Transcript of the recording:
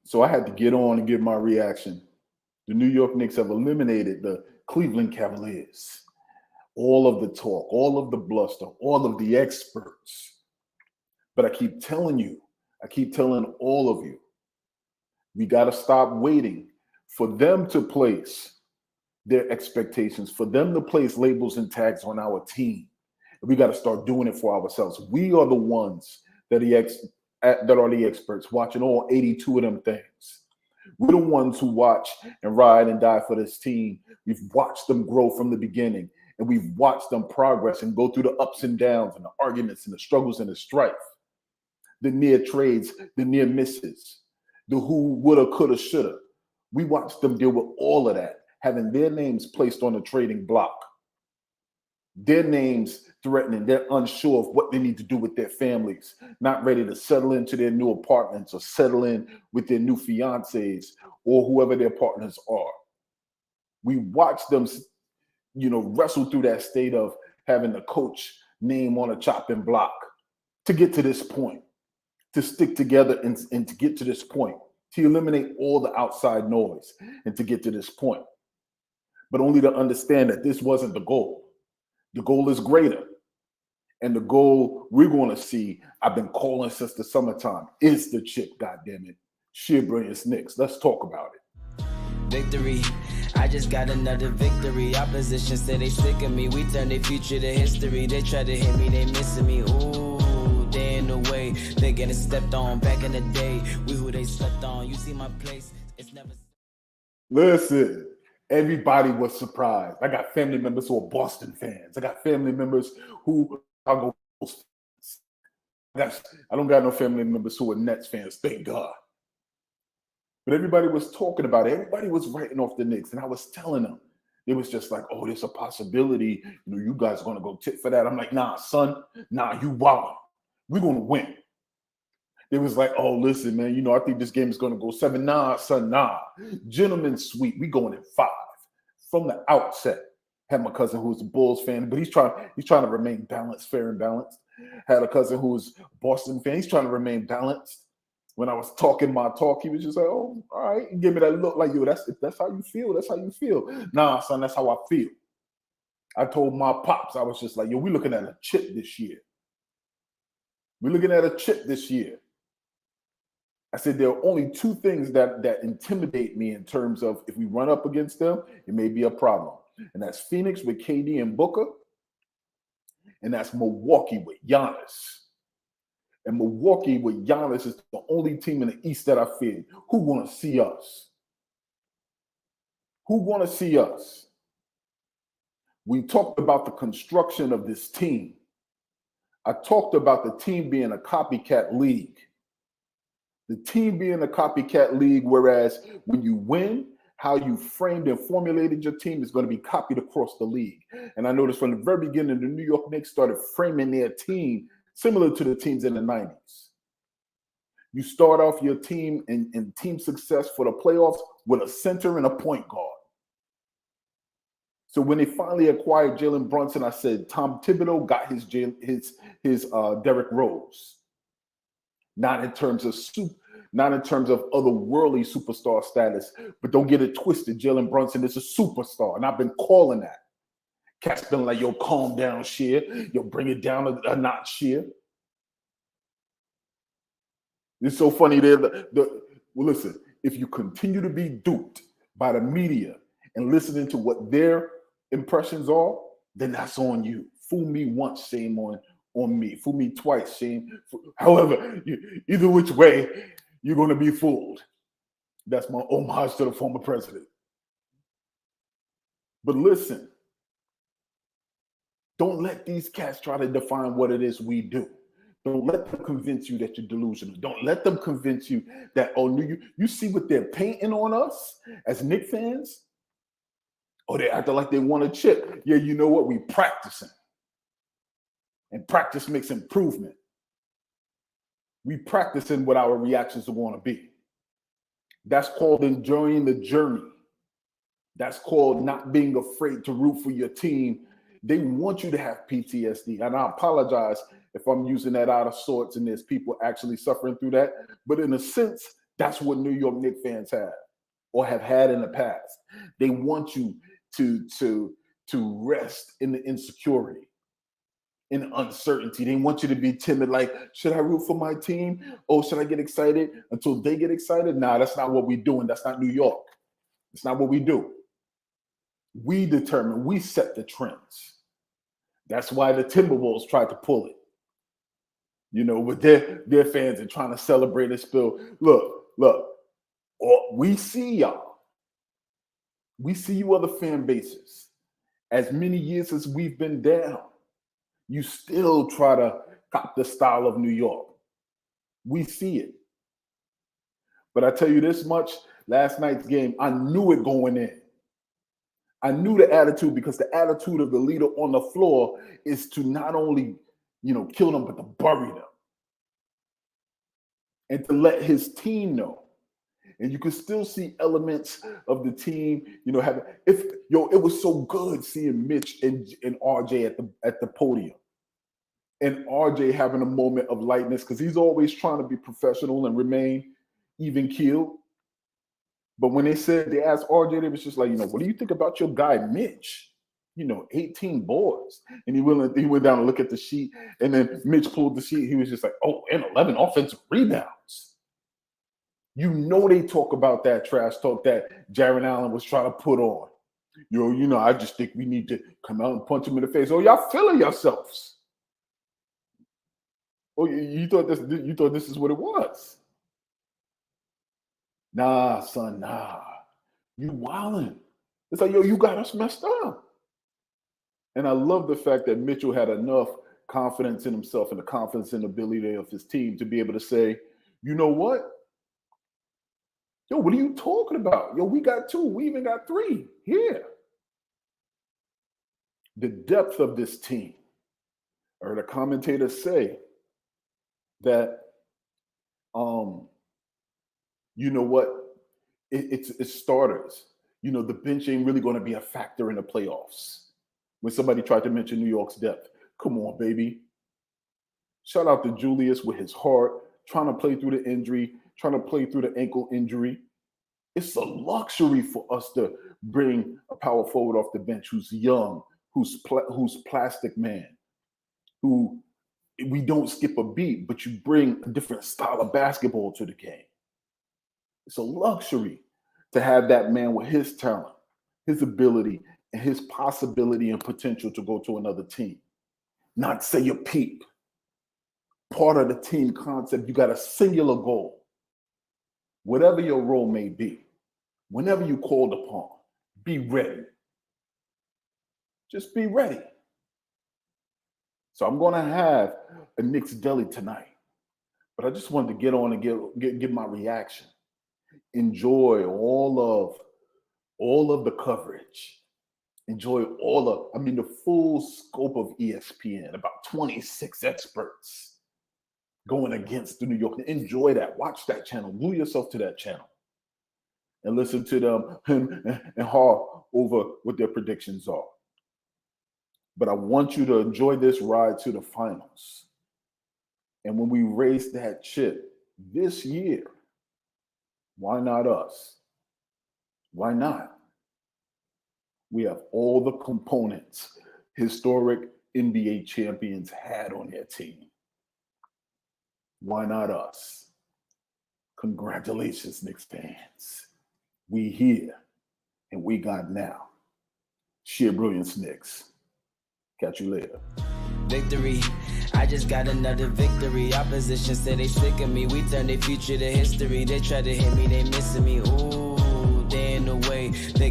So I had to get on and give my reaction. The New York Knicks have eliminated the Cleveland Cavaliers. All of the talk, all of the bluster, all of the experts. But I keep telling you, I keep telling all of you, we got to stop waiting for them to place their expectations, for them to place labels and tags on our team. We got to start doing it for ourselves. We are the ones that are the experts watching all 82 of them things. We're the ones who watch and ride and die for this team. We've watched them grow from the beginning, and we've watched them progress and go through the ups and downs and the arguments and the struggles and the strife, the near trades, the near misses, the who, woulda, coulda, shoulda. We watched them deal with all of that, having their names placed on the trading block, their names threatening. They're unsure of what they need to do with their families, not ready to settle into their new apartments or settle in with their new fiancés or whoever their partners are. We watch them, wrestle through that state of having the coach name on a chopping block to get to this point, to stick together and to get to this point, to eliminate all the outside noise and to get to this point. But only to understand that this wasn't the goal. The goal is greater. And the goal we're going to see, I've been calling since the summertime, is the chip, goddammit. Sheer brilliance Knicks. Let's talk about it. Victory. I just got another victory. Opposition say they sick of me. We turn their future to history. They try to hit me, they missing me. Ooh, they in the way. They getting stepped on back in the day. We who they slept on. You see my place. It's never. Listen. Everybody was surprised. I got family members who are Boston fans. I got family members who are Chicago fans. I don't got no family members who are Nets fans, thank God. But everybody was talking about it. Everybody was writing off the Knicks. And I was telling them, it was just like, oh, there's a possibility. You guys are going to go tit for that. I'm like, nah, son. Nah, you wildin'. We're going to win. It was like, oh, listen, man, I think this game is going to go 7. Nah, son, nah. Gentlemen's sweep. We going in 5. From the outset. Had my cousin who's a Bulls fan, but he's trying to remain balanced, fair and balanced. Had a cousin who's a Boston fan. He's trying to remain balanced. When I was talking my talk, he was just like, oh, all right. And give me that look like, yo, that's how you feel. That's how you feel. Nah, son, that's how I feel. I told my pops, I was just like, yo, we're looking at a chip this year. We're looking at a chip this year. I said there are only 2 things that intimidate me in terms of if we run up against them, it may be a problem. And that's Phoenix with KD and Booker, and that's Milwaukee with Giannis. And Milwaukee with Giannis is the only team in the East that I fear. Who want to see us? Who want to see us? We talked about the construction of this team. I talked about the team being a copycat league. The team being a copycat league, whereas when you win, how you framed and formulated your team is going to be copied across the league. And I noticed from the very beginning, the New York Knicks started framing their team similar to the teams in the 90s. You start off your team in team success for the playoffs with a center and a point guard. So when they finally acquired Jalen Brunson, I said Tom Thibodeau got his Derrick Rose. Not in terms of otherworldly superstar status, but don't get it twisted. Jalen Brunson is a superstar, and I've been calling that. Cat's been like, yo, calm down, Sheer. Yo, bring it down a notch, Sheer. It's so funny. Well, listen, if you continue to be duped by the media and listening to what their impressions are, then that's on you. Fool me once, shame on me. Fool me twice, shame. However, either which way, you're going to be fooled. That's my homage to the former president. But listen, don't let these cats try to define what it is we do. Don't let them convince you that you're delusional. Don't let them convince you that, oh, you see what they're painting on us as Knicks fans? Oh, they acting like they want a chip. Yeah, you know what? We practicing. And practice makes improvement. We practicing what our reactions are going to be. That's called enjoying the journey. That's called not being afraid to root for your team. They want you to have PTSD. And I apologize if I'm using that out of sorts and there's people actually suffering through that. But in a sense, That's what New York Knicks fans have or have had in the past. They want you to rest in the insecurity, in uncertainty. They want you to be timid, like, should I root for my team? Oh, should I get excited until they get excited? Nah, that's not what we're doing. That's not New York. It's not what we do. We determine, we set the trends. That's why the Timberwolves tried to pull it. You know, with their fans and trying to celebrate and spill. Look, we see y'all. We see you other fan bases. As many years as we've been down, you still try to cop the style of New York. We see it. But I tell you this much, last night's game, I knew it going in. I knew the attitude, because the attitude of the leader on the floor is to not only, kill them, but to bury them. And to let his team know. And you can still see elements of the team, it was so good seeing Mitch and RJ at the podium. And RJ having a moment of lightness, because he's always trying to be professional and remain even keeled. But when they asked RJ, they was just like, what do you think about your guy Mitch? 18 boards. And he went down to look at the sheet, and then Mitch pulled the sheet. He was just like, and 11 offensive rebounds. They talk about that trash talk that Jaron Allen was trying to put on. I just think we need to come out and punch him in the face. Oh, y'all feeling yourselves. Oh, you thought this is what it was. Nah, son, nah. You wildin'. It's like, you got us messed up. And I love the fact that Mitchell had enough confidence in himself and the confidence in the ability of his team to be able to say, you know what? Yo, what are you talking about? Yo, we got 2. We even got 3 here. The depth of this team. I heard a commentator say that, it's starters. The bench ain't really going to be a factor in the playoffs. When somebody tried to mention New York's depth, come on, baby. Shout out to Julius with his heart, trying to play through the injury, trying to play through the ankle injury. It's a luxury for us to bring a power forward off the bench who's young, who's plastic man, who we don't skip a beat, but you bring a different style of basketball to the game. It's a luxury to have that man with his talent, his ability, and his possibility and potential to go to another team. Not say a peep. Part of the team concept, you got a singular goal. Whatever your role may be, whenever you called upon, be ready. Just be ready. So I'm going to have a Knicks deli tonight, but I just wanted to get on and give my reaction. Enjoy all of the coverage. Enjoy the full scope of ESPN, about 26 experts going against the New York. Enjoy that. Watch that channel. Glue yourself to that channel and listen to him and haw over what their predictions are. But I want you to enjoy this ride to the finals. And when we raise that chip this year, why not us? Why not? We have all the components historic NBA champions had on their team. Why not us? Congratulations, Knicks fans. We here, and we got now. Sheer brilliance, Knicks. Catch you later. Victory, I just got another victory. Opposition said they sick of me. We turn their future to history. They try to hit me, they missing me. Ooh, they in the way. They